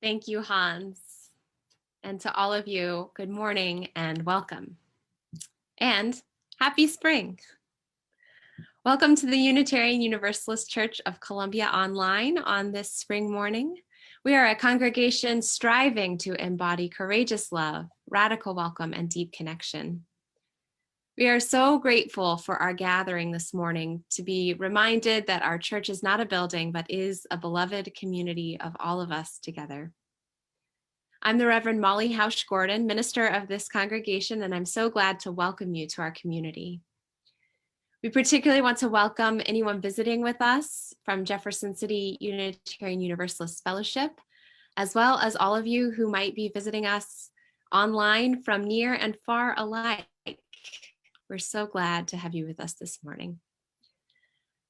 Thank you, Hans. And to all of you, good morning and welcome. And happy spring. Welcome to the Unitarian Universalist Church of Columbia online on this spring morning. We are a congregation striving to embody courageous love, radical welcome, and deep connection. We are so grateful for our gathering this morning to be reminded that our church is not a building, but is a beloved community of all of us together. I'm the Reverend Molly Housh Gordon, minister of this congregation, and I'm so glad to welcome you to our community. We particularly want to welcome anyone visiting with us from Jefferson City Unitarian Universalist Fellowship, as well as all of you who might be visiting us online from near and far alike. We're so glad to have you with us this morning.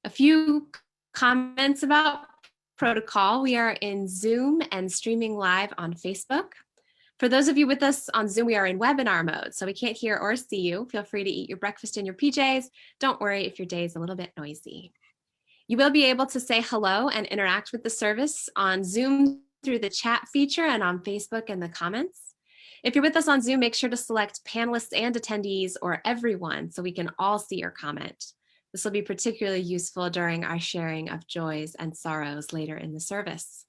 A few comments about protocol. We are in Zoom and streaming live on Facebook. For those of you with us on Zoom, we are in webinar mode, so we can't hear or see you. Feel free to eat your breakfast in your PJs. Don't worry if your day is a little bit noisy. You will be able to say hello and interact with the service on Zoom through the chat feature and on Facebook in the comments. If you're with us on Zoom, make sure to select panelists and attendees or everyone so we can all see your comment. This will be particularly useful during our sharing of joys and sorrows later in the service.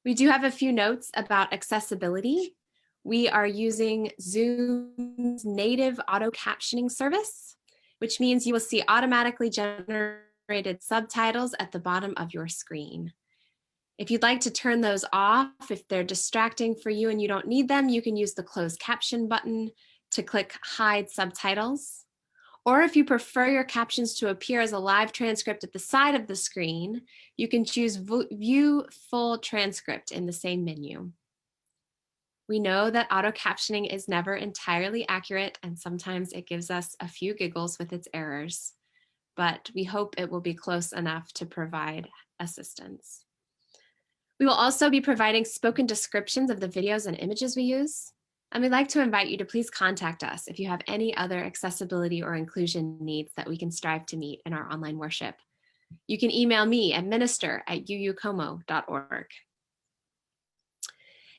We do have a few notes about accessibility. We are using Zoom's native auto captioning service, which means you will see automatically generated subtitles at the bottom of your screen. If you'd like to turn those off, if they're distracting for you and you don't need them, you can use the closed caption button to click hide subtitles. Or if you prefer your captions to appear as a live transcript at the side of the screen, you can choose View Full Transcript in the same menu. We know that auto captioning is never entirely accurate, and sometimes it gives us a few giggles with its errors, but we hope it will be close enough to provide assistance. We will also be providing spoken descriptions of the videos and images we use. And we'd like to invite you to please contact us if you have any other accessibility or inclusion needs that we can strive to meet in our online worship. You can email me at minister@uucomo.org.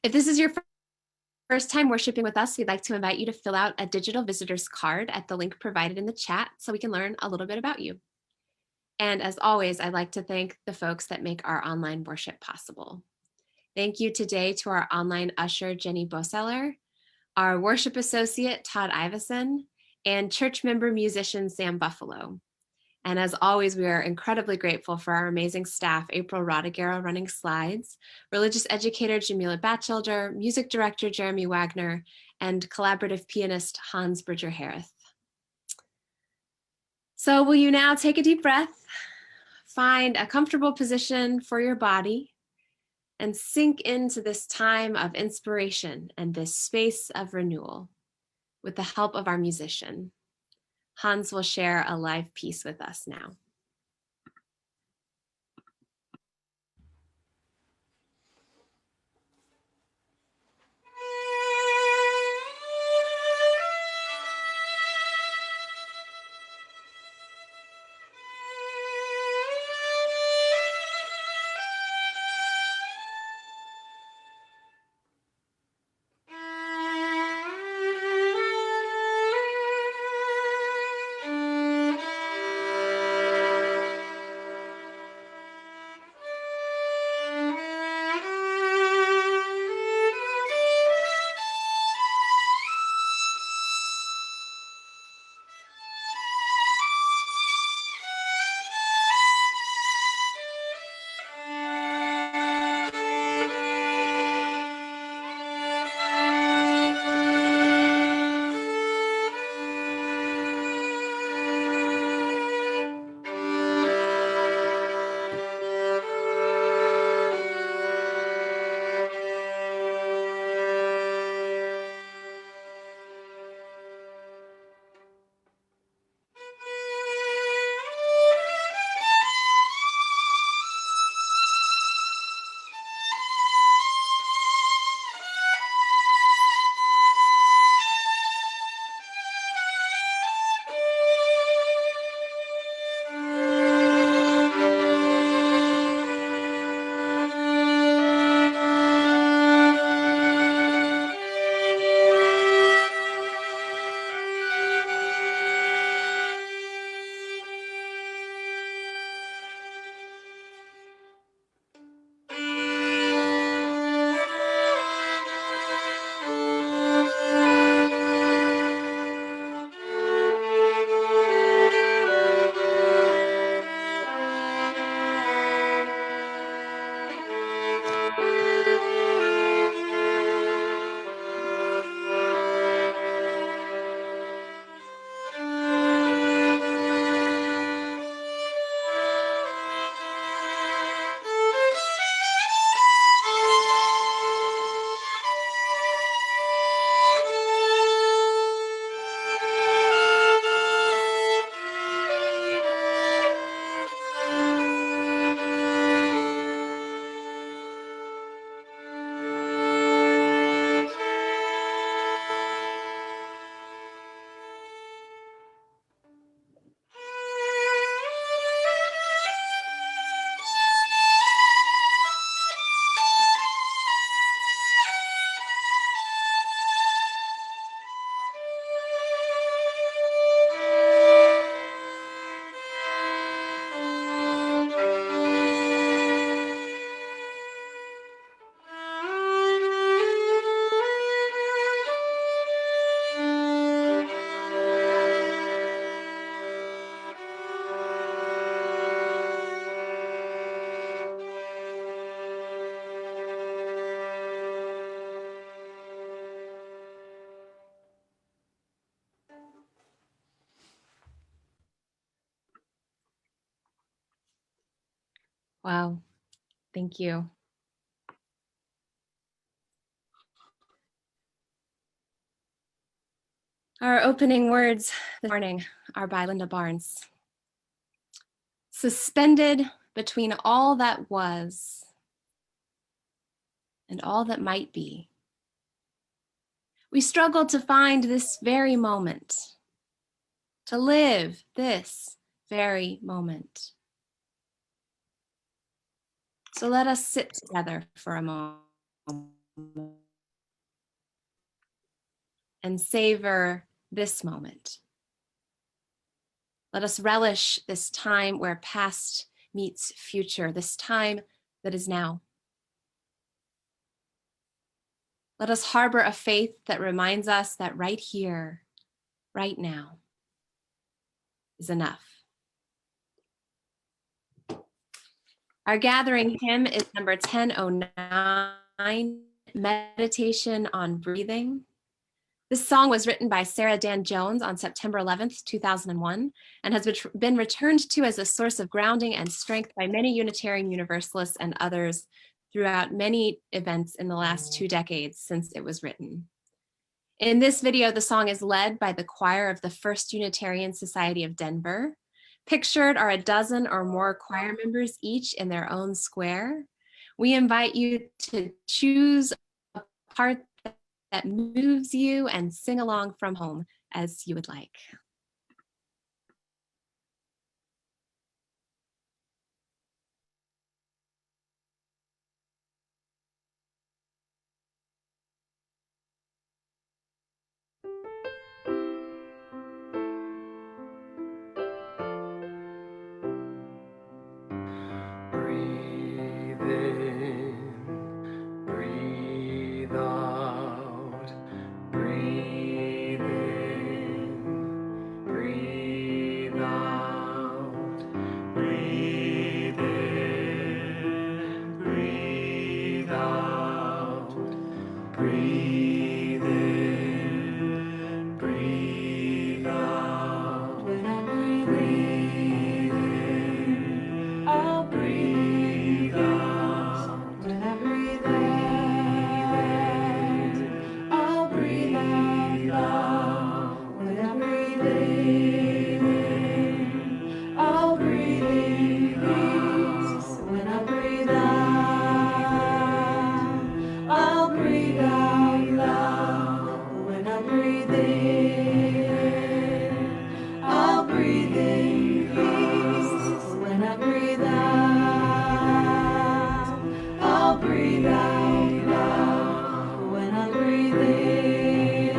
If this is your first time worshiping with us, we'd like to invite you to fill out a digital visitor's card at the link provided in the chat so we can learn a little bit about you. And as always, I'd like to thank the folks that make our online worship possible. Thank you today to our online usher, Jenny Boseller, our worship associate, Todd Iveson, and church member musician, Sam Buffalo. And as always, we are incredibly grateful for our amazing staff, April Rodegara running slides, religious educator, Jamila Batchelder, music director, Jeremy Wagner, and collaborative pianist, Hans Bridger-Harith. So will you now take a deep breath, find a comfortable position for your body, and sink into this time of inspiration and this space of renewal with the help of our musician. Hans will share a live piece with us now. Wow, thank you. Our opening words this morning are by Linda Barnes. Suspended between all that was and all that might be, we struggle to find this very moment, to live this very moment. So let us sit together for a moment and savor this moment. Let us relish this time where past meets future, this time that is now. Let us harbor a faith that reminds us that right here, right now, is enough. Our gathering hymn is number 1009, Meditation on Breathing. This song was written by Sarah Dan Jones on September 11th, 2001, and has been returned to as a source of grounding and strength by many Unitarian Universalists and others throughout many events in the last 2 decades since it was written. In this video, the song is led by the choir of the First Unitarian Society of Denver. Pictured are a dozen or more choir members, each in their own square. We invite you to choose a part that moves you and sing along from home as you would like. Breathe in, breathe out, breathe in, breathe out, breathe in, breathe out, breathe in, breathe out. When I breathe in, I'll breathe out. When I breathe in, I'll breathe out. When I breathe in, I'll breathe in peace. When I breathe out, I'll breathe out loud. When I breathe in, I'll breathe in peace. When I breathe out, I'll breathe out loud. When I breathe in,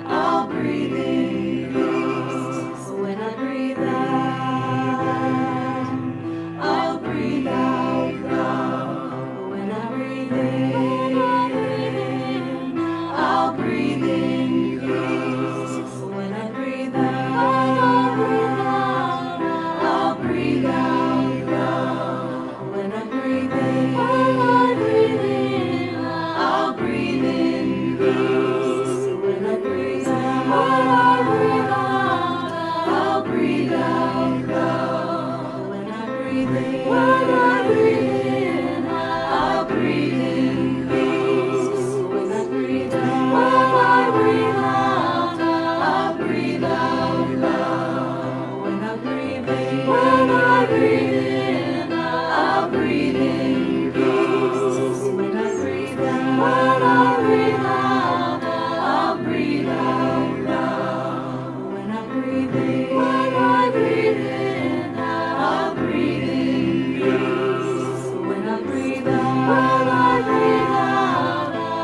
I'll breathe in peace. When I breathe out, I'll breathe out loud. When I breathe in, I'll breathe in peace. When I breathe out, I'll breathe out loud. When I breathe in, I'll breathe in peace. When I breathe out, I'll breathe out loud. When I breathe in, I'll breathe in peace. When I breathe out, I'll breathe out loud. When I breathe in, I'll breathe in peace. When I breathe out, I'll breathe out loud. When I breathe in, I'll breathe in peace. When I breathe out,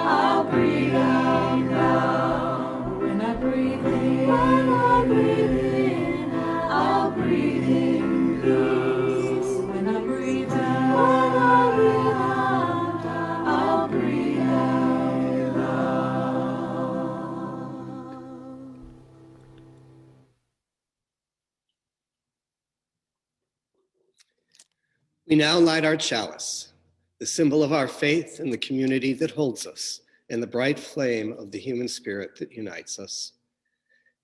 I'll breathe out loud. When I breathe in, I'll breathe in peace. When I breathe out, I'll breathe out loud. We now light our chalice, the symbol of our faith and the community that holds us, and the bright flame of the human spirit that unites us.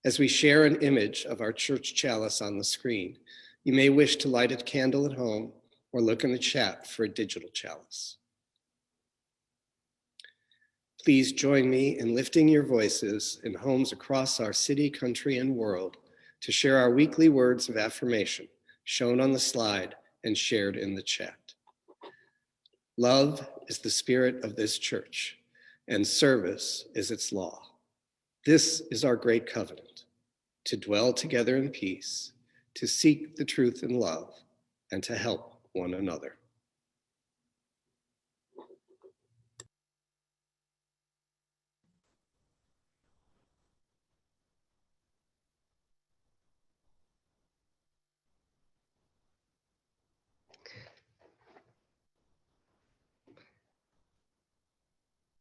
As we share an image of our church chalice on the screen, you may wish to light a candle at home or look in the chat for a digital chalice. Please join me in lifting your voices in homes across our city, country, and world to share our weekly words of affirmation shown on the slide and shared in the chat. Love is the spirit of this church, and service is its law. This is our great covenant, to dwell together in peace, to seek the truth in love, and to help one another.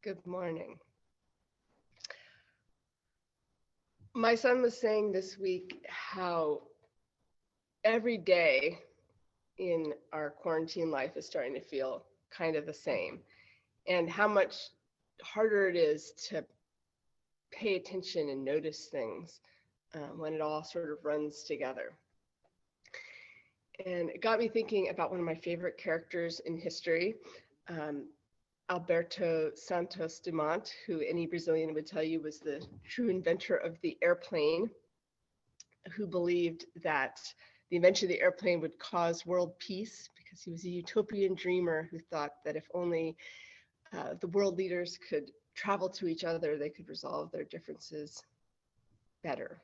Good morning. My son was saying this week how every day in our quarantine life is starting to feel kind of the same, and how much harder it is to pay attention and notice things when it all sort of runs together. And it got me thinking about one of my favorite characters in history, Alberto Santos Dumont, who any Brazilian would tell you was the true inventor of the airplane, who believed that the invention of the airplane would cause world peace because he was a utopian dreamer who thought that if only the world leaders could travel to each other, they could resolve their differences better.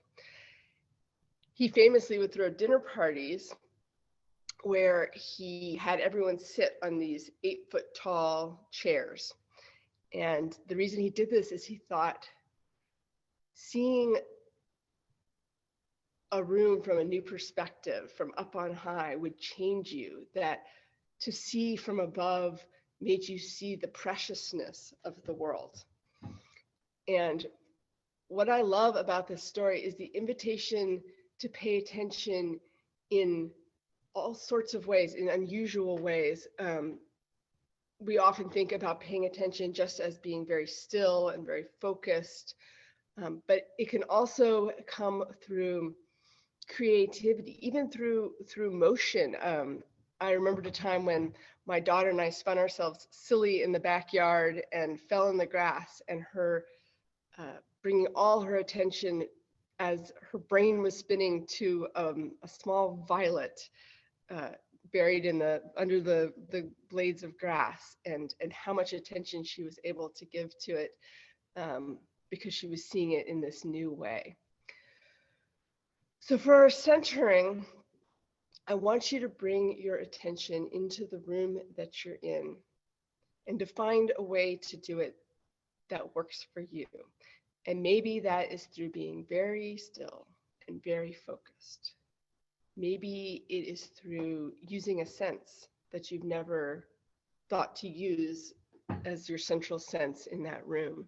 He famously would throw dinner parties where he had everyone sit on these 8-foot tall chairs. And the reason he did this is he thought seeing a room from a new perspective, from up on high, would change you, that to see from above made you see the preciousness of the world. And what I love about this story is the invitation to pay attention in all sorts of ways, in unusual ways. We often think about paying attention just as being very still and very focused, but it can also come through creativity, even through motion. I remembered a time when my daughter and I spun ourselves silly in the backyard and fell in the grass, and her bringing all her attention as her brain was spinning to a small violet buried in under the blades of grass, and how much attention she was able to give to it because she was seeing it in this new way. So for our centering, I want you to bring your attention into the room that you're in and to find a way to do it that works for you. And maybe that is through being very still and very focused. Maybe it is through using a sense that you've never thought to use as your central sense in that room.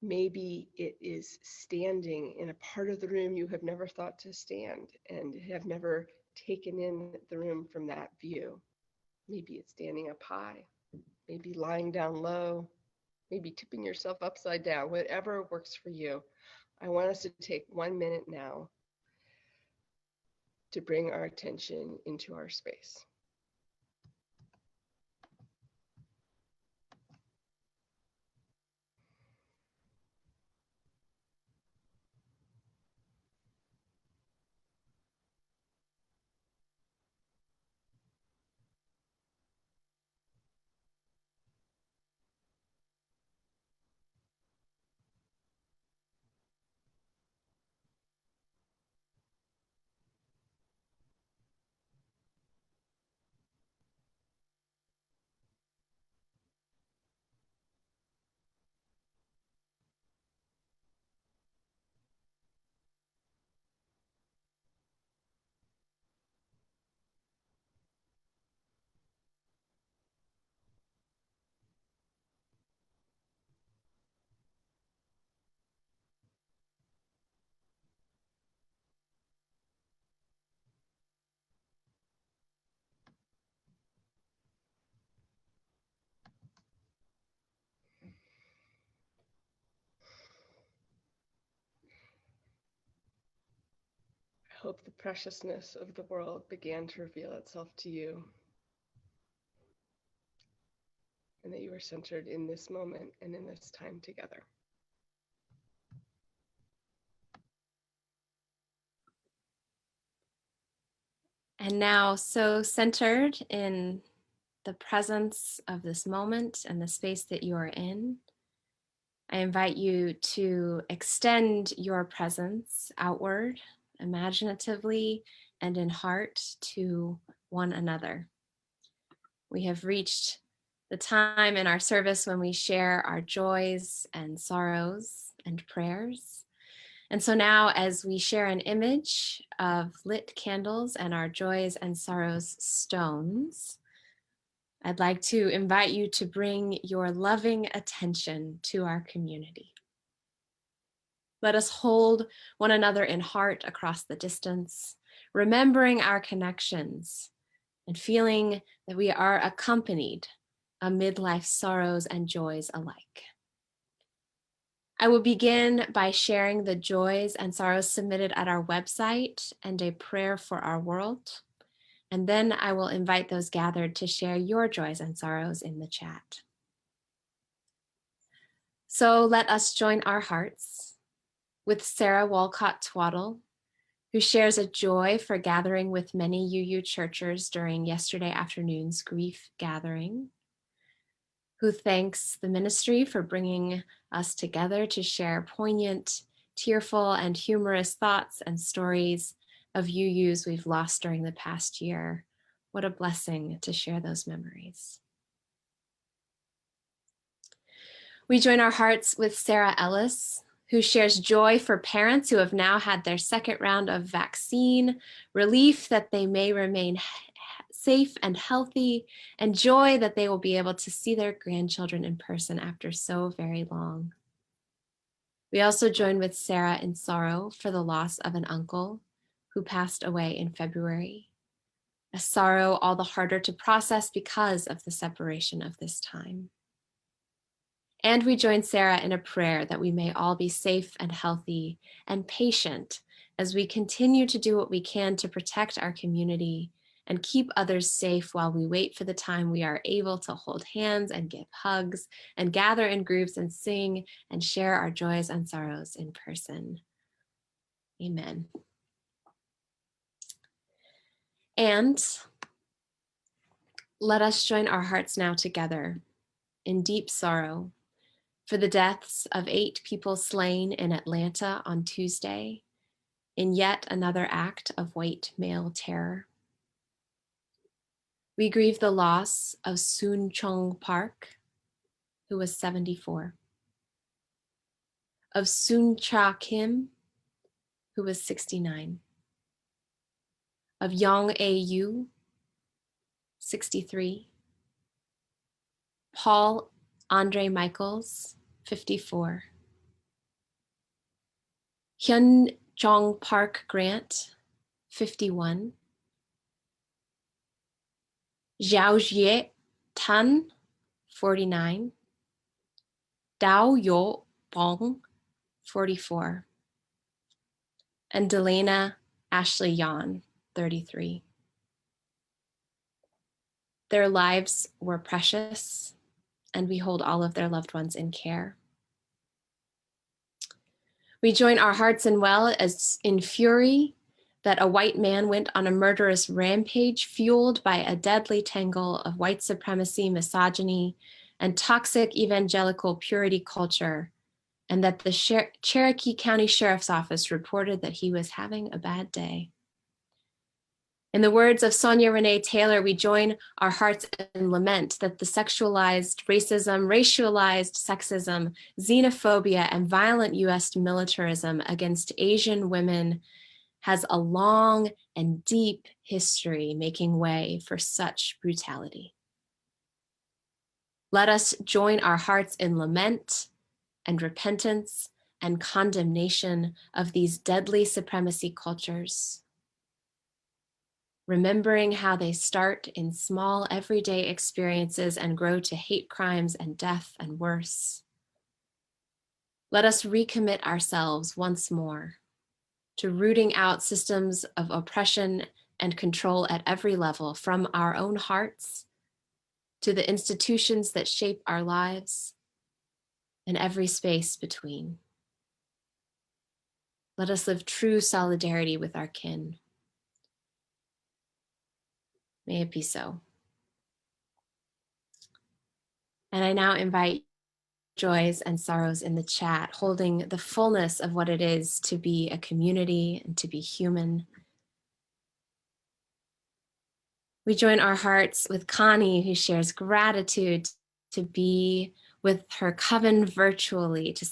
Maybe it is standing in a part of the room you have never thought to stand and have never taken in the room from that view. Maybe it's standing up high, maybe lying down low, maybe tipping yourself upside down, whatever works for you. I want us to take 1 minute now to bring our attention into our space. I hope the preciousness of the world began to reveal itself to you and that you are centered in this moment and in this time together. And now, so centered in the presence of this moment and the space that you are in, I invite you to extend your presence outward, imaginatively and in heart, to one another. We have reached the time in our service when we share our joys and sorrows and prayers. And so now, as we share an image of lit candles and our joys and sorrows stones, I'd like to invite you to bring your loving attention to our community. Let us hold one another in heart across the distance, remembering our connections and feeling that we are accompanied amid life's sorrows and joys alike. I will begin by sharing the joys and sorrows submitted at our website and a prayer for our world. And then I will invite those gathered to share your joys and sorrows in the chat. So let us join our hearts with Sarah Walcott Twaddle, who shares a joy for gathering with many UU churchers during yesterday afternoon's grief gathering, who thanks the ministry for bringing us together to share poignant, tearful, and humorous thoughts and stories of UUs we've lost during the past year. What a blessing to share those memories. We join our hearts with Sarah Ellis, who shares joy for parents who have now had their second round of vaccine, relief that they may remain safe and healthy, and joy that they will be able to see their grandchildren in person after so very long. We also join with Sarah in sorrow for the loss of an uncle who passed away in February, a sorrow all the harder to process because of the separation of this time. And we join Sarah in a prayer that we may all be safe and healthy and patient as we continue to do what we can to protect our community and keep others safe while we wait for the time we are able to hold hands and give hugs and gather in groups and sing and share our joys and sorrows in person. Amen. And let us join our hearts now together in deep sorrow for the deaths of 8 people slain in Atlanta on Tuesday in yet another act of white male terror. We grieve the loss of Soon Chong Park, who was 74, of Soon Cha Kim, who was 69, of Yong A Yu, 63, Paul Andre Michaels, 54, Hyun Jong Park Grant, 51, Xiao Jie Tan, 49, Dao Yo Bong, 44, and Delana Ashley Yan, 33. Their lives were precious, and we hold all of their loved ones in care. We join our hearts in well as in fury that a white man went on a murderous rampage fueled by a deadly tangle of white supremacy, misogyny, and toxic evangelical purity culture, and that the Cherokee County Sheriff's Office reported that he was having a bad day. In the words of Sonia Renee Taylor, we join our hearts in lament that the sexualized racism, racialized sexism, xenophobia, and violent US militarism against Asian women has a long and deep history making way for such brutality. Let us join our hearts in lament and repentance and condemnation of these deadly supremacy cultures, remembering how they start in small everyday experiences and grow to hate crimes and death and worse. Let us recommit ourselves once more to rooting out systems of oppression and control at every level, from our own hearts to the institutions that shape our lives, and every space between. Let us live true solidarity with our kin. May it be so. And I now invite joys and sorrows in the chat, holding the fullness of what it is to be a community and to be human. We join our hearts with Connie, who shares gratitude to be with her coven virtually, to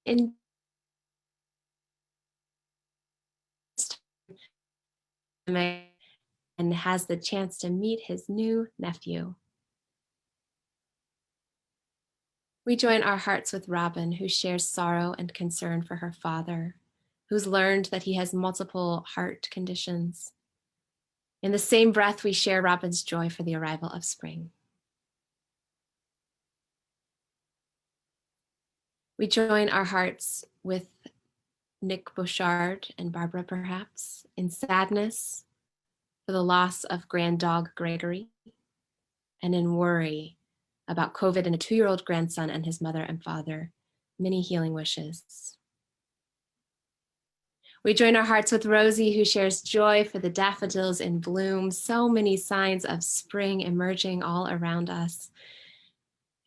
in and has the chance to meet his new nephew. We join our hearts with Robin, who shares sorrow and concern for her father, who's learned that he has multiple heart conditions. In the same breath, we share Robin's joy for the arrival of spring. We join our hearts with Nick Bouchard and Barbara, perhaps, in sadness for the loss of grand dog Gregory, and in worry about COVID and a 2-year-old grandson and his mother and father. Many healing wishes. We join our hearts with Rosie, who shares joy for the daffodils in bloom, so many signs of spring emerging all around us.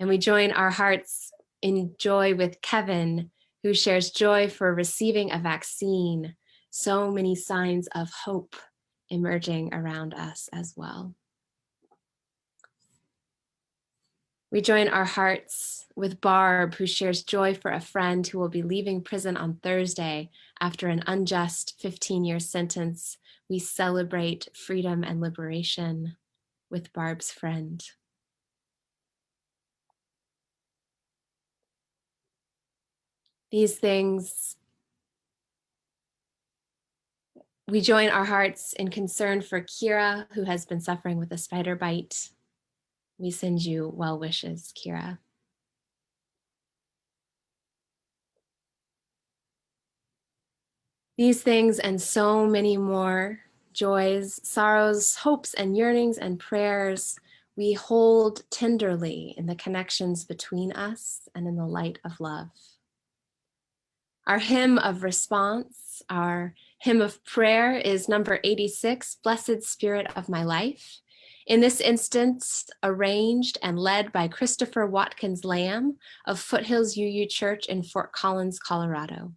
And we join our hearts in joy with Kevin, who shares joy for receiving a vaccine, so many signs of hope emerging around us as well. We join our hearts with Barb, who shares joy for a friend who will be leaving prison on Thursday after an unjust 15-year sentence. We celebrate freedom and liberation with Barb's friend. These things, we join our hearts in concern for Kira, who has been suffering with a spider bite. We send you well wishes, Kira. These things and so many more, joys, sorrows, hopes, and yearnings and prayers, we hold tenderly in the connections between us and in the light of love. Our hymn of response, our hymn of prayer is number 86, Blessed Spirit of My Life. In this instance, arranged and led by Christopher Watkins Lamb of Foothills UU Church in Fort Collins, Colorado.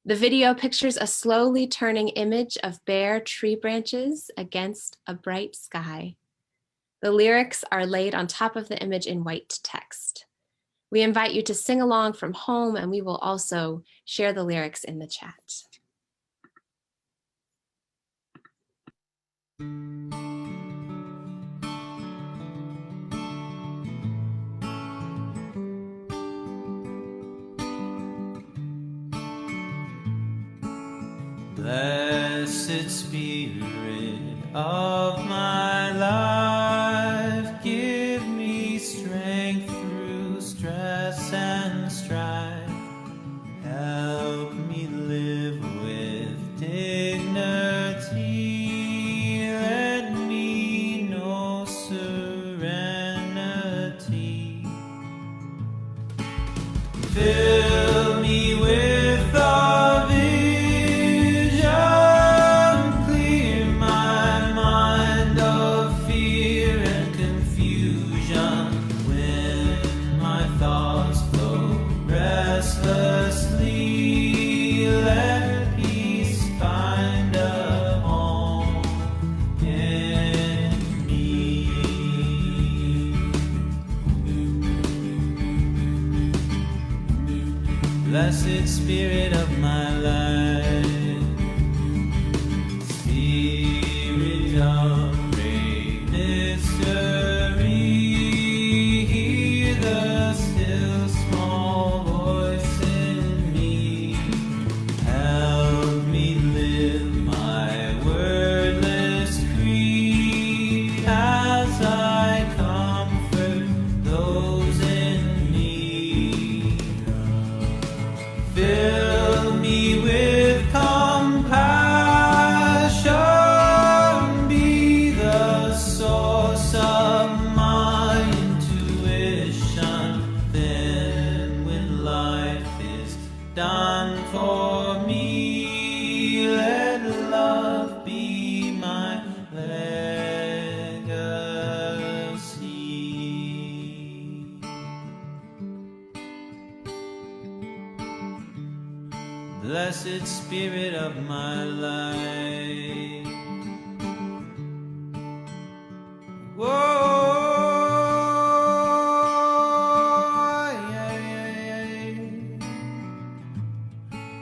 The video pictures a slowly turning image of bare tree branches against a bright sky. The lyrics are laid on top of the image in white text. We invite you to sing along from home, and we will also share the lyrics in the chat. Blessed Spirit of my life, give me strength through stress and strife. Help me live with dignity. Let me know serenity. Fill me with the vision, clear my mind of fear and confusion. When my thoughts flow restlessly, let peace find a home in me. Blessed Spirit of my life, Spirit of great mystery, hear the still small voice in me. Help me live my wordless creed. Blessed Spirit of my life. Whoa,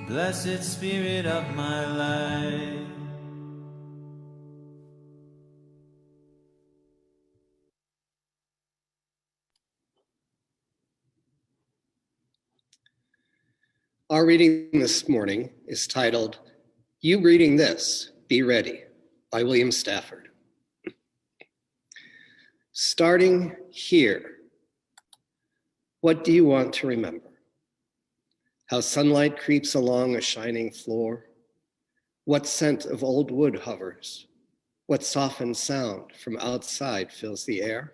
Blessed Spirit of my life. Our reading this morning is titled, You Reading This, Be Ready, by William Stafford. Starting here, what do you want to remember? How sunlight creeps along a shining floor? What scent of old wood hovers? What softened sound from outside fills the air?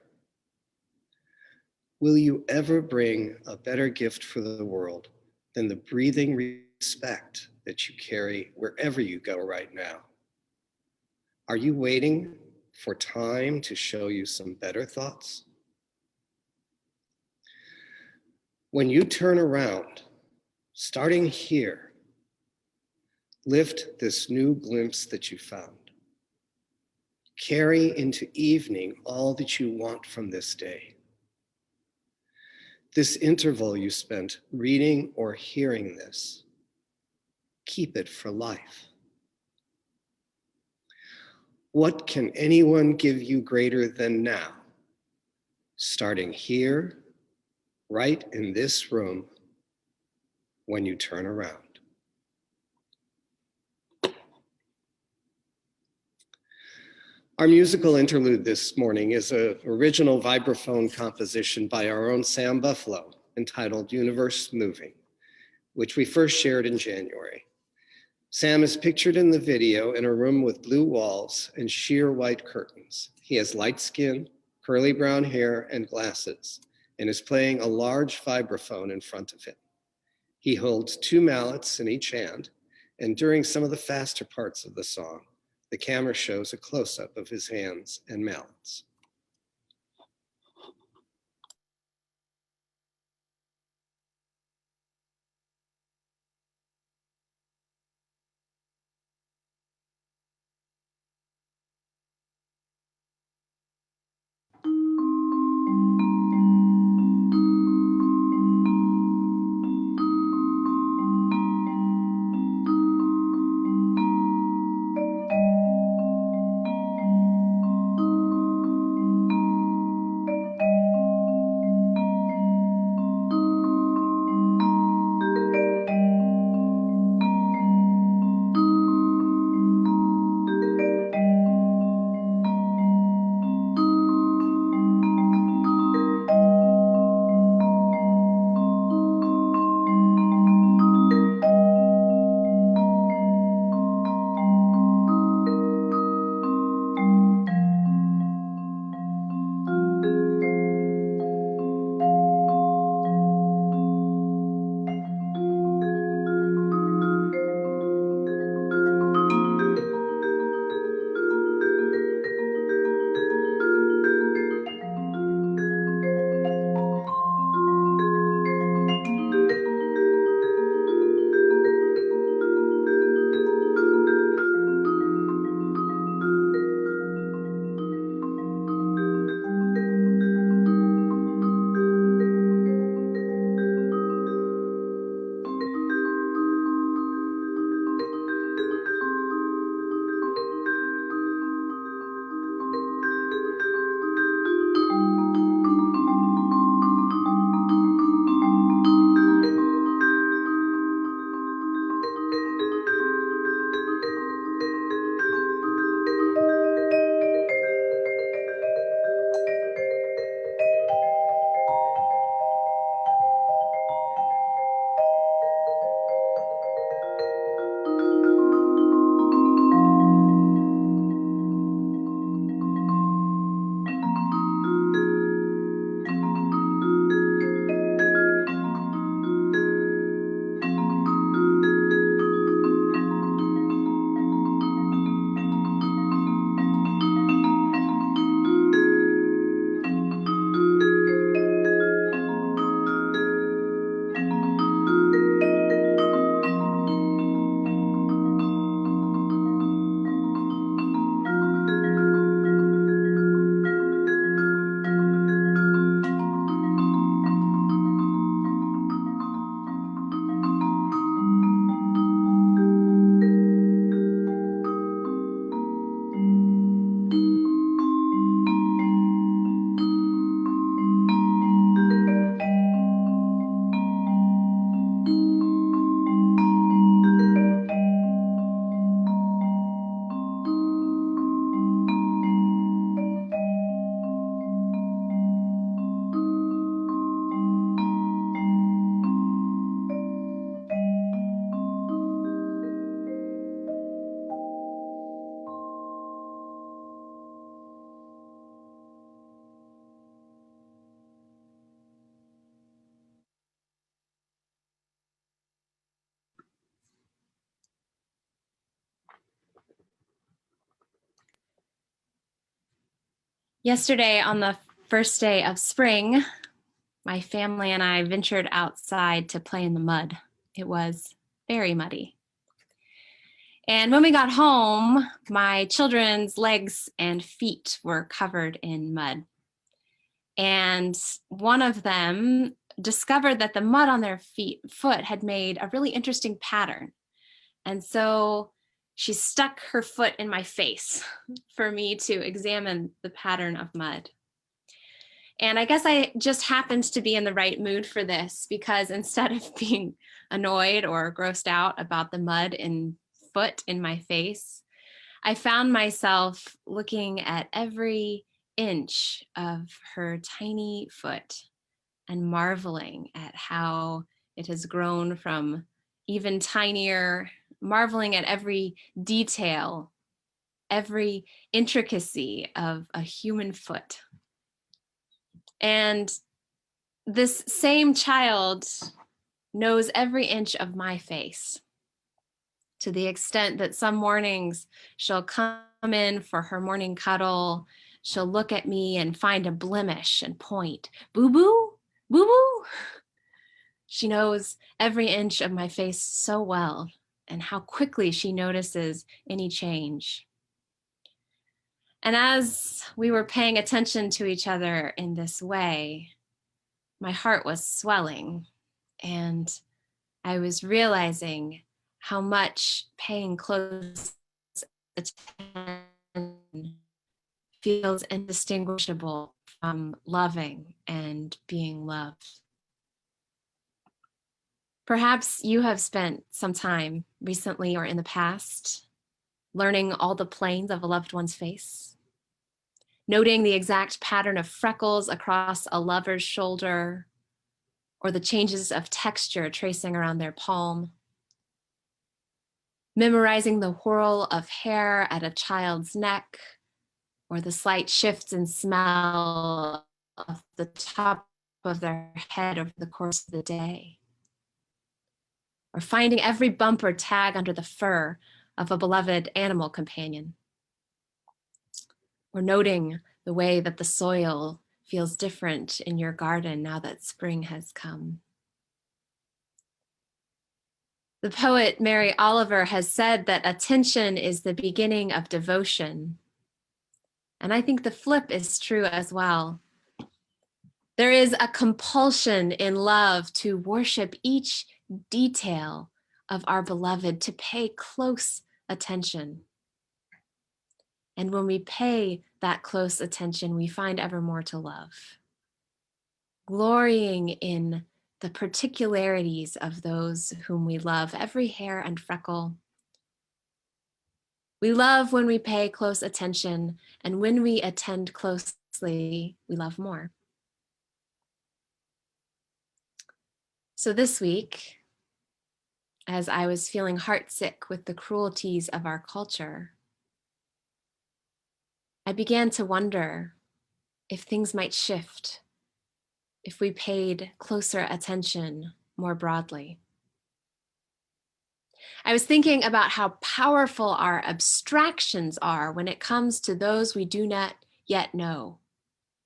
Will you ever bring a better gift for the world than the breathing respect that you carry wherever you go right now? Are you waiting for time to show you some better thoughts? When you turn around, starting here, lift this new glimpse that you found. Carry into evening all that you want from this day. This interval you spent reading or hearing this, keep it for life. What can anyone give you greater than now? Starting here, right in this room, when you turn around. Our musical interlude this morning is an original vibraphone composition by our own Sam Buffalo entitled Universe Moving, which we first shared in January. Sam is pictured in the video in a room with blue walls and sheer white curtains. He has light skin, curly brown hair, and glasses, and is playing a large vibraphone in front of him. He holds 2 mallets in each hand, and during some of the faster parts of the song, the camera shows a close-up of his hands and mallets. Yesterday, on the first day of spring, my family and I ventured outside to play in the mud. It was very muddy. And when we got home, my children's legs and feet were covered in mud. And one of them discovered that the mud on their foot had made a really interesting pattern. And so she stuck her foot in my face for me to examine the pattern of mud. And I guess I just happened to be in the right mood for this, because instead of being annoyed or grossed out about the mud and foot in my face, I found myself looking at every inch of her tiny foot and marveling at how it has grown from even tinier, marveling at every detail, every intricacy of a human foot. And this same child knows every inch of my face, to the extent that some mornings she'll come in for her morning cuddle, she'll look at me and find a blemish and point, boo-boo, boo-boo. She knows every inch of my face so well, and how quickly she notices any change. And as we were paying attention to each other in this way, my heart was swelling, and I was realizing how much paying close attention feels indistinguishable from loving and being loved. Perhaps you have spent some time recently or in the past learning all the planes of a loved one's face, noting the exact pattern of freckles across a lover's shoulder, or the changes of texture tracing around their palm, memorizing the whirl of hair at a child's neck, or the slight shifts in smell of the top of their head over the course of the day, or finding every bump or tag under the fur of a beloved animal companion, or noting the way that the soil feels different in your garden now that spring has come. The poet Mary Oliver has said that attention is the beginning of devotion. And I think the flip is true as well. There is a compulsion in love to worship each detail of our beloved, to pay close attention. And when we pay that close attention, we find ever more to love, glorying in the particularities of those whom we love, every hair and freckle. We love when we pay close attention, and when we attend closely, we love more. So this week, as I was feeling heartsick with the cruelties of our culture, I began to wonder if things might shift if we paid closer attention more broadly. I was thinking about how powerful our abstractions are when it comes to those we do not yet know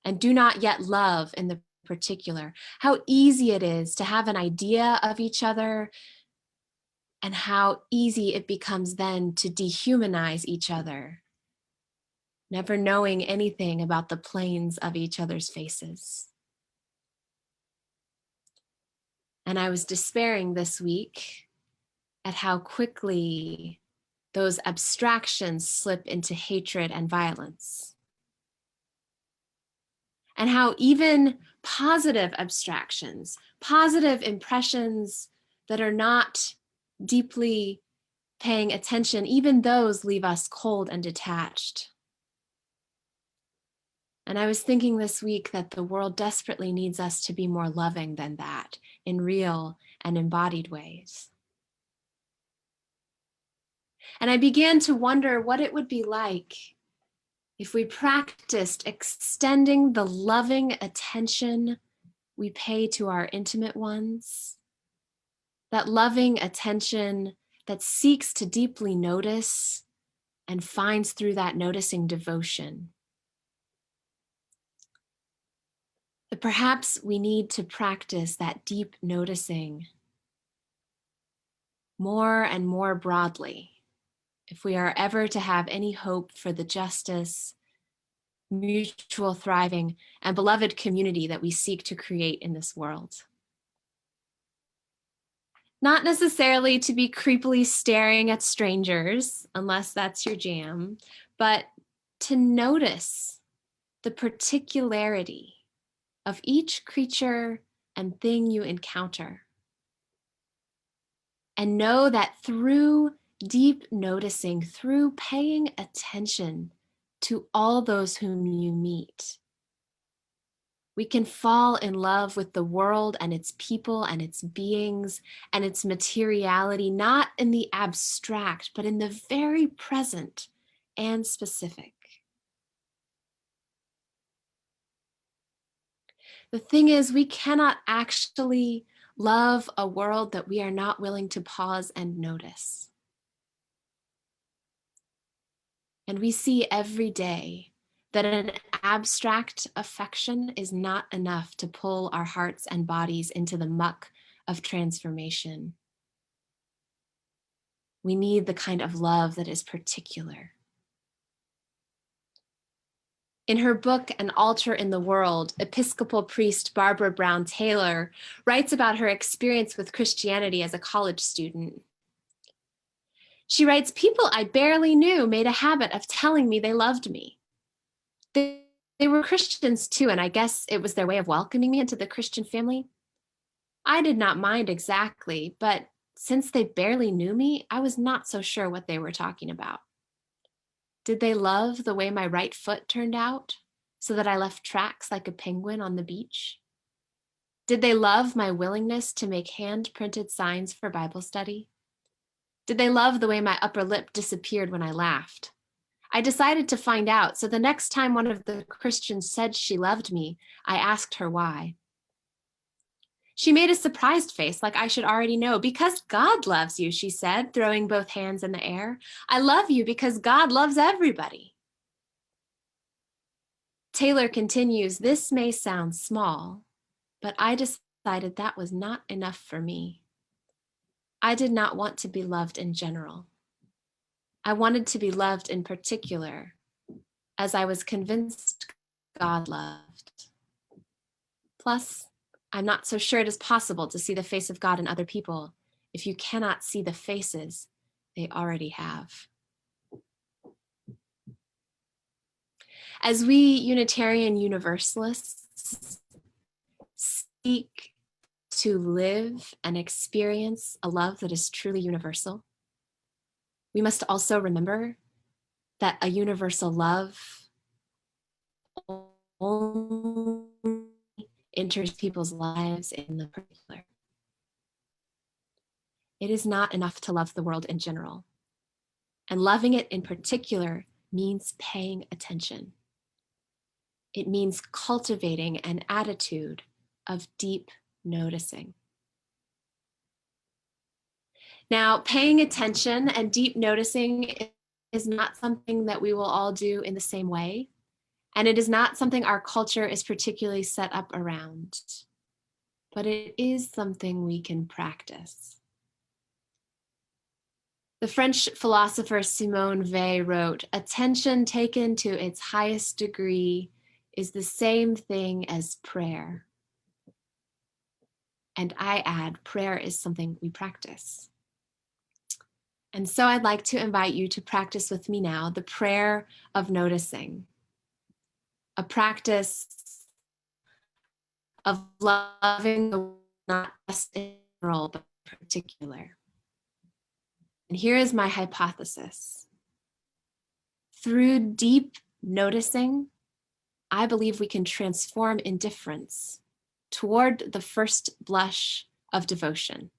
and do not yet love in the particular. How easy it is to have an idea of each other, and how easy it becomes then to dehumanize each other, never knowing anything about the planes of each other's faces. And I was despairing this week at how quickly those abstractions slip into hatred and violence. And how even positive abstractions, positive impressions that are not deeply paying attention, even those leave us cold and detached. And I was thinking this week that the world desperately needs us to be more loving than that, in real and embodied ways. And I began to wonder what it would be like if we practiced extending the loving attention we pay to our intimate ones, that loving attention that seeks to deeply notice and finds through that noticing devotion. that perhaps we need to practice that deep noticing more and more broadly if we are ever to have any hope for the justice, mutual thriving, and beloved community that we seek to create in this world. Not necessarily to be creepily staring at strangers, unless that's your jam, but to notice the particularity of each creature and thing you encounter. And know that through deep noticing, through paying attention to all those whom you meet, we can fall in love with the world and its people and its beings and its materiality, not in the abstract, but in the very present and specific. The thing is, we cannot actually love a world that we are not willing to pause and notice. And we see every day that an abstract affection is not enough to pull our hearts and bodies into the muck of transformation. We need the kind of love that is particular. In her book, An Altar in the World, Episcopal priest Barbara Brown Taylor writes about her experience with Christianity as a college student. She writes, "People I barely knew made a habit of telling me they loved me. They were Christians too, and I guess it was their way of welcoming me into the Christian family. I did not mind exactly, but since they barely knew me, I was not so sure what they were talking about. Did they love the way my right foot turned out, so that I left tracks like a penguin on the beach? Did they love my willingness to make hand-printed signs for Bible study? Did they love the way my upper lip disappeared when I laughed? I decided to find out, so the next time one of the Christians said she loved me, I asked her why. She made a surprised face like I should already know. Because God loves you, she said, throwing both hands in the air. I love you because God loves everybody." Taylor continues, "This may sound small, but I decided that was not enough for me. I did not want to be loved in general. I wanted to be loved in particular, as I was convinced God loved. Plus, I'm not so sure it is possible to see the face of God in other people if you cannot see the faces they already have." As we Unitarian Universalists seek to live and experience a love that is truly universal, we must also remember that a universal love only enters people's lives in the particular. It is not enough to love the world in general, and loving it in particular means paying attention. It means cultivating an attitude of deep noticing. Now, paying attention and deep noticing is not something that we will all do in the same way, and it is not something our culture is particularly set up around, but it is something we can practice. The French philosopher Simone Weil wrote, "Attention taken to its highest degree is the same thing as prayer." And I add, prayer is something we practice. And so I'd like to invite you to practice with me now the prayer of noticing, a practice of loving the world, not just in general, but in particular. And here is my hypothesis. Through deep noticing, I believe we can transform indifference toward the first blush of devotion.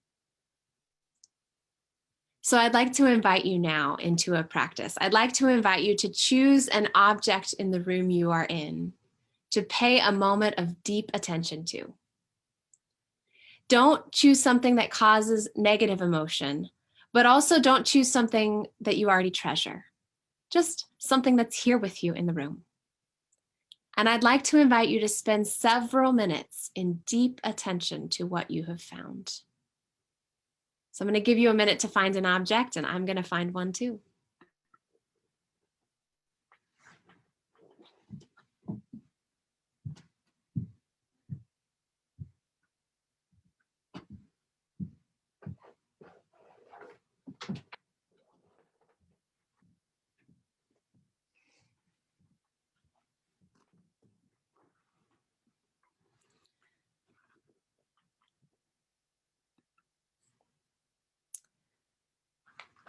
So I'd like to invite you now into a practice. I'd like to invite you to choose an object in the room you are in to pay a moment of deep attention to. Don't choose something that causes negative emotion, but also don't choose something that you already treasure. Just something that's here with you in the room. And I'd like to invite you to spend several minutes in deep attention to what you have found. So I'm going to give you a minute to find an object, and I'm going to find one too.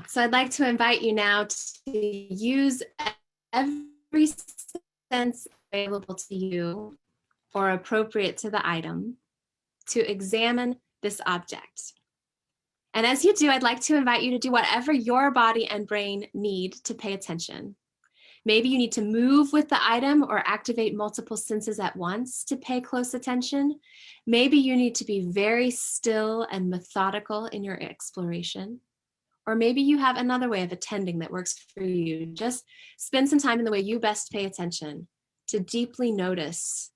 So I'd like to invite you now to use every sense available to you or appropriate to the item to examine this object. And as you do, I'd like to invite you to do whatever your body and brain need to pay attention. Maybe you need to move with the item or activate multiple senses at once to pay close attention. Maybe you need to be very still and methodical in your exploration. Or maybe you have another way of attending that works for you. Just spend some time in the way you best pay attention to deeply notice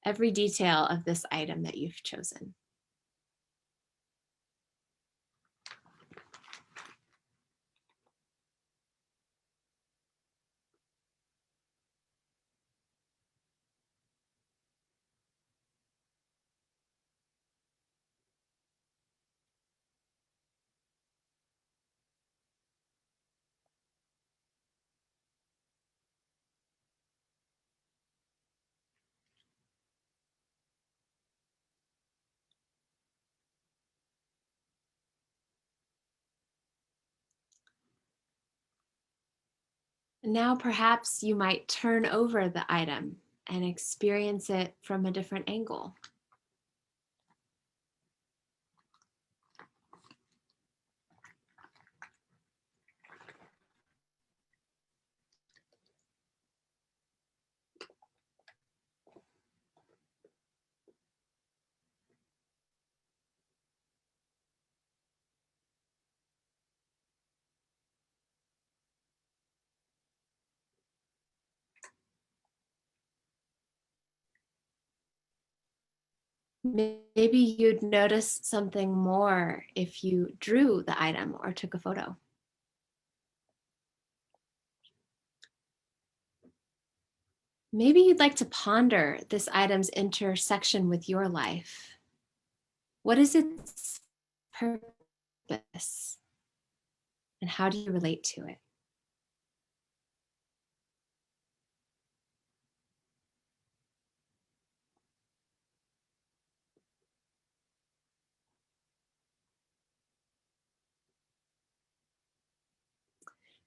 every detail of this item that you've chosen. Now perhaps you might turn over the item and experience it from a different angle. Maybe you'd notice something more if you drew the item or took a photo. Maybe you'd like to ponder this item's intersection with your life. What is its purpose? And how do you relate to it?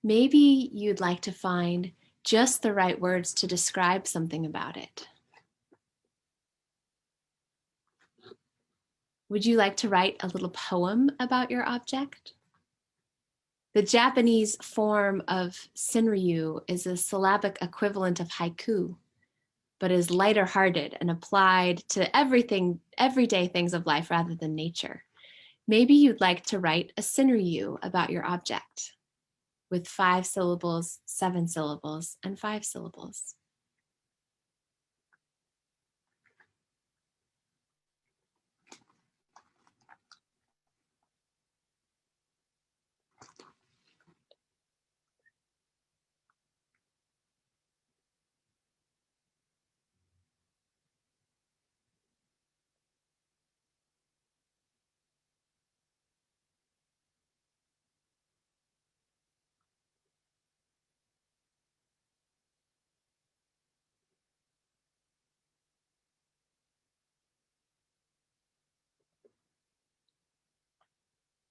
Maybe you'd like to find just the right words to describe something about it. Would you like to write a little poem about your object? The Japanese form of senryu is a syllabic equivalent of haiku, but is lighter hearted and applied to everyday things of life rather than nature. Maybe you'd like to write a senryu about your object with 5 syllables, 7 syllables, and 5 syllables.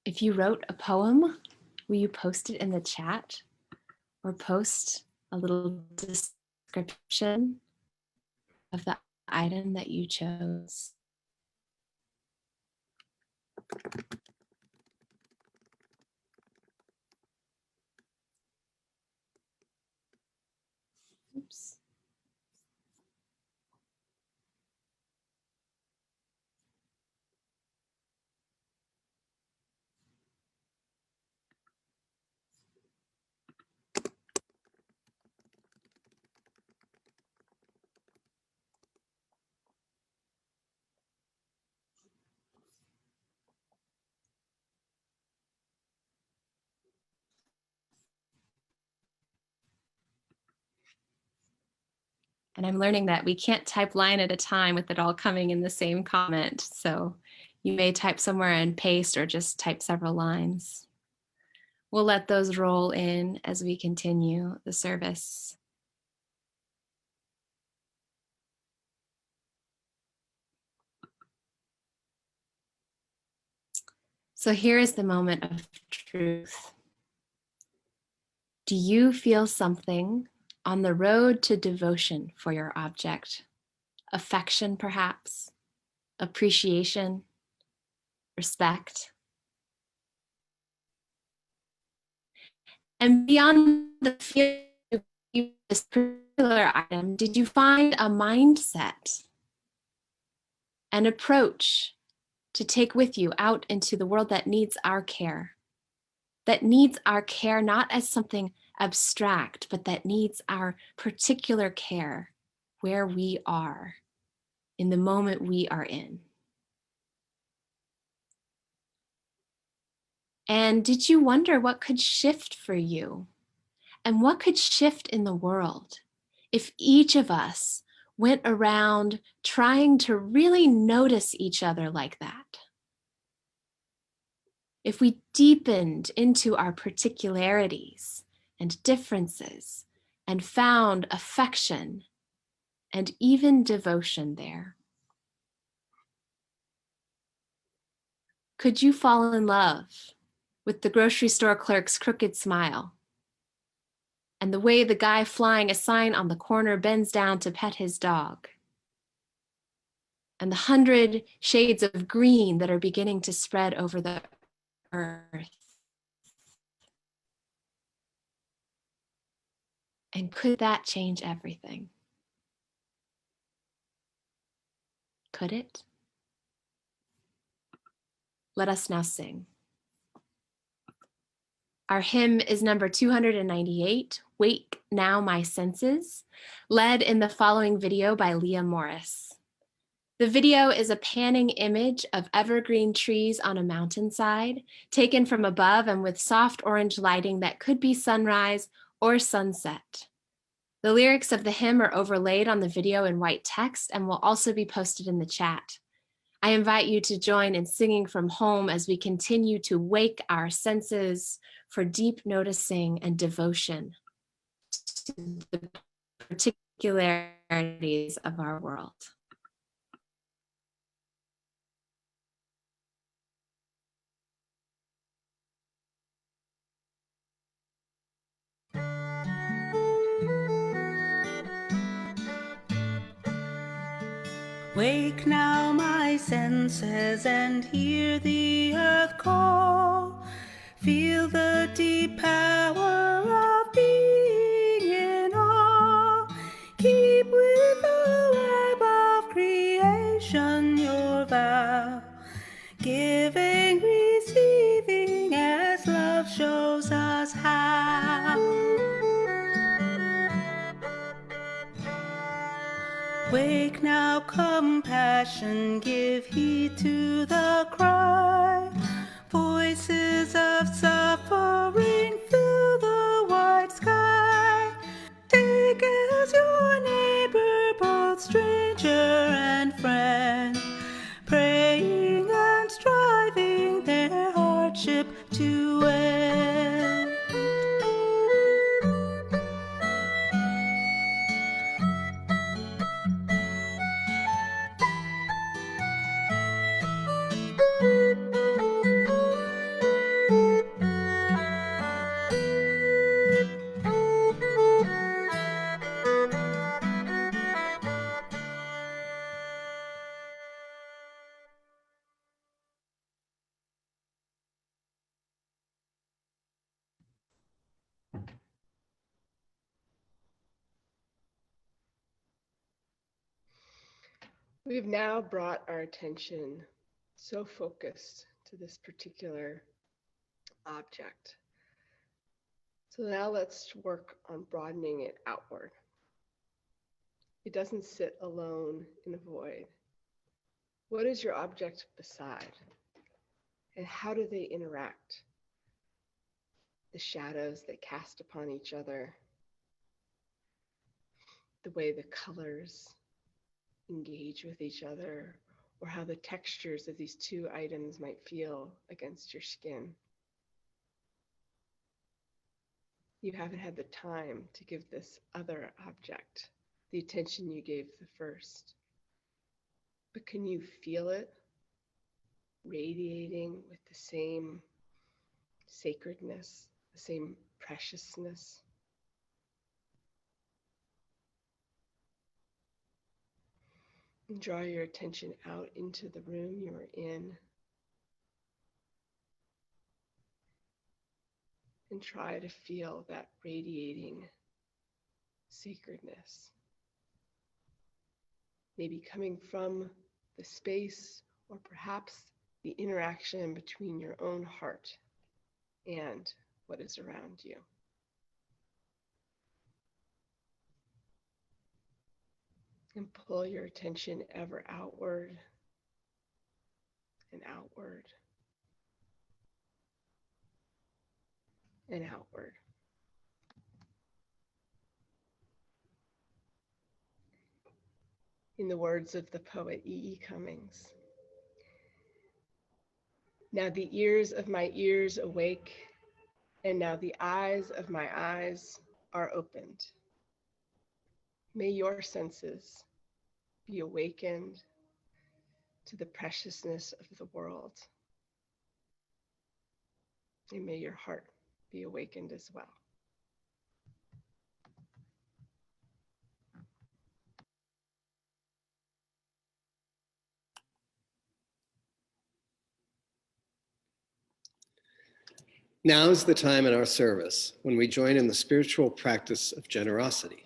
If you wrote a poem, will you post it in the chat or post a little description of the item that you chose? Oops. And I'm learning that we can't type line at a time with it all coming in the same comment. So you may type somewhere and paste or just type several lines. We'll let those roll in as we continue the service. So here is the moment of truth. Do you feel something on the road to devotion for your object? Affection, perhaps? Appreciation? Respect? And beyond the feeling of this particular item, did you find a mindset, an approach to take with you out into the world that needs our care? That needs our care not as something abstract, but that needs our particular care where we are, in the moment we are in. And did you wonder what could shift for you? And what could shift in the world if each of us went around trying to really notice each other like that? If we deepened into our particularities and differences and found affection and even devotion there? Could you fall in love with the grocery store clerk's crooked smile and the way the guy flying a sign on the corner bends down to pet his dog, and the 100 shades of green that are beginning to spread over the earth? And could that change everything? Could it? Let us now sing. Our hymn is number 298, Wake Now My Senses, led in the following video by Leah Morris. The video is a panning image of evergreen trees on a mountainside, taken from above and with soft orange lighting that could be sunrise or sunset. The lyrics of the hymn are overlaid on the video in white text and will also be posted in the chat. I invite you to join in singing from home as we continue to wake our senses for deep noticing and devotion to the particularities of our world. Wake now my senses and hear the earth call. Feel the deep power of being in awe. Keep with the web of creation your vow. Giving, receiving as love shows us how. Wake now, compassion, give heed to the cry. Voices of suffering fill the wide sky. Take as your neighbor both stranger and friend, praying and striving their hardship to end. We've now brought our attention so focused to this particular object. So now let's work on broadening it outward. It doesn't sit alone in a void. What is your object beside? And how do they interact? The shadows they cast upon each other, the way the colors engage with each other, or how the textures of these two items might feel against your skin. You haven't had the time to give this other object the attention you gave the first. But can you feel it radiating with the same sacredness, the same preciousness? And draw your attention out into the room you are in. And try to feel that radiating sacredness. Maybe coming from the space, or perhaps the interaction between your own heart and what is around you. And pull your attention ever outward and outward and outward. In the words of the poet E.E. Cummings, now the ears of my ears awake, and now the eyes of my eyes are opened. May your senses be awakened to the preciousness of the world. And may your heart be awakened as well. Now is the time in our service when we join in the spiritual practice of generosity,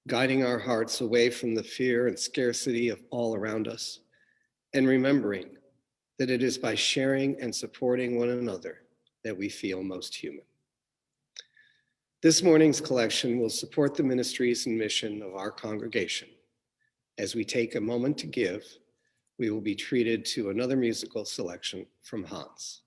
guiding our hearts away from the fear and scarcity of all around us, and remembering that it is by sharing and supporting one another that we feel most human. This morning's collection will support the ministries and mission of our congregation. As we take a moment to give, we will be treated to another musical selection from Hans.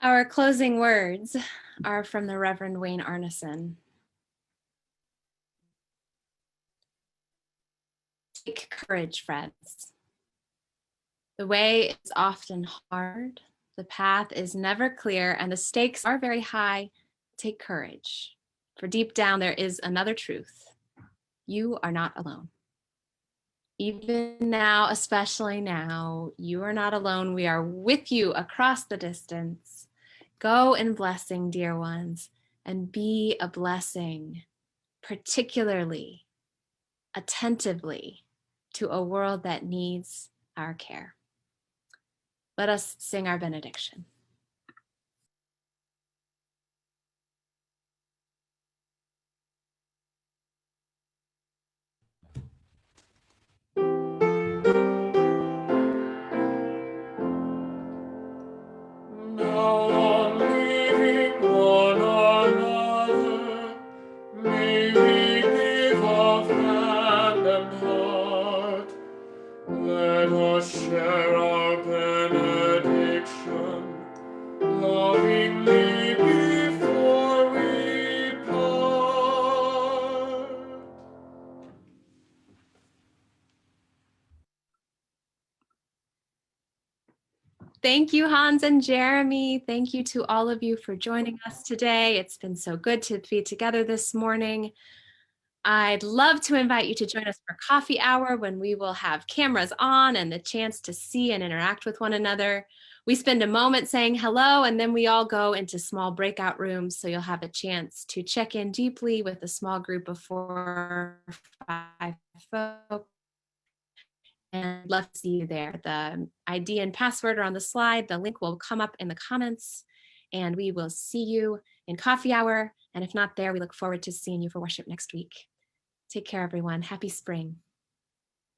Our closing words are from the Reverend Wayne Arneson. Take courage, friends. The way is often hard, the path is never clear, and the stakes are very high. Take courage, for deep down there is another truth. You are not alone. Even now, especially now, you are not alone. We are with you across the distance. Go in blessing, dear ones, and be a blessing, particularly, attentively, to a world that needs our care. Let us sing our benediction. Now on leaving one another, may we give of hand and heart. Let us share our benediction, lovingly before we part. Thank you, Hans and Jeremy. Thank you to all of you for joining us today. It's been so good to be together this morning. I'd love to invite you to join us for coffee hour when we will have cameras on and the chance to see and interact with one another. We spend a moment saying hello, and then we all go into small breakout rooms, so you'll have a chance to check in deeply with a small group of 4 or 5 folks. And I'd love to see you there. The ID and password are on the slide. The link will come up in the comments, and we will see you in coffee hour. And if not there, we look forward to seeing you for worship next week. Take care, everyone. Happy spring.